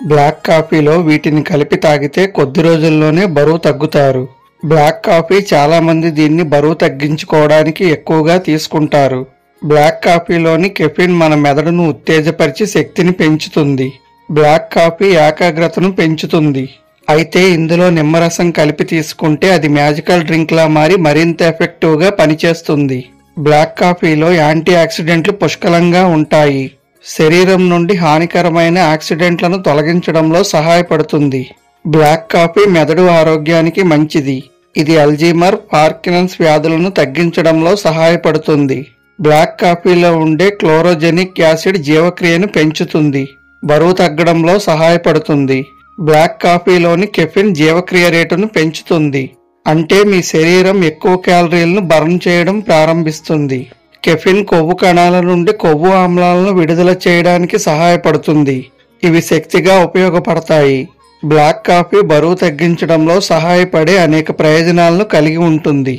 Black కాఫీలో వీటిని కలిపి తాగితే కొద్ది రోజుల్లోనే బరువు తగ్గుతారు. బ్లాక్ కాఫీ చాలా మంది దీన్ని బరువు తగ్గించుకోవడానికి ఎక్కువగా తీసుకుంటారు. బ్లాక్ కాఫీలోని కెఫిన్ మన మెదడును ఉత్తేజపరిచి శక్తిని పెంచుతుంది. బ్లాక్ కాఫీ ఏకాగ్రతను పెంచుతుంది. అయితే ఇందులో నిమ్మరసం కలిపి తీసుకుంటే అది మ్యాజికల్ డ్రింక్ లా మారి మరింత ఎఫెక్టివ్ గా పనిచేస్తుంది. బ్లాక్ కాఫీలో యాంటీ ఆక్సిడెంట్లు పుష్కలంగా ఉంటాయి. శరీరం నుండి హానికరమైన ఆక్సిడెంట్లను తొలగించడంలో సహాయపడుతుంది. బ్లాక్ కాఫీ మెదడు ఆరోగ్యానికి మంచిది. ఇది అల్జీమర్, పార్కిన్సన్స్ వ్యాధులను తగ్గించడంలో సహాయపడుతుంది. బ్లాక్ కాఫీలో ఉండే క్లోరోజెనిక్ యాసిడ్ జీవక్రియను పెంచుతుంది, బరువు తగ్గడంలో సహాయపడుతుంది. బ్లాక్ కాఫీలోని కెఫిన్ జీవక్రియ రేటును పెంచుతుంది, అంటే మీ శరీరం ఎక్కువ క్యాలరీలను బర్న్ చేయడం ప్రారంభిస్తుంది. కెఫిన్ కొవ్వు కణాల నుండి కొవ్వు ఆమ్లాలను విడుదల చేయడానికి సహాయపడుతుంది. ఇవి శక్తిగా ఉపయోగపడతాయి. బ్లాక్ కాఫీ బరువు తగ్గించడంలో సహాయపడే అనేక ప్రయోజనాలను కలిగి ఉంటుంది.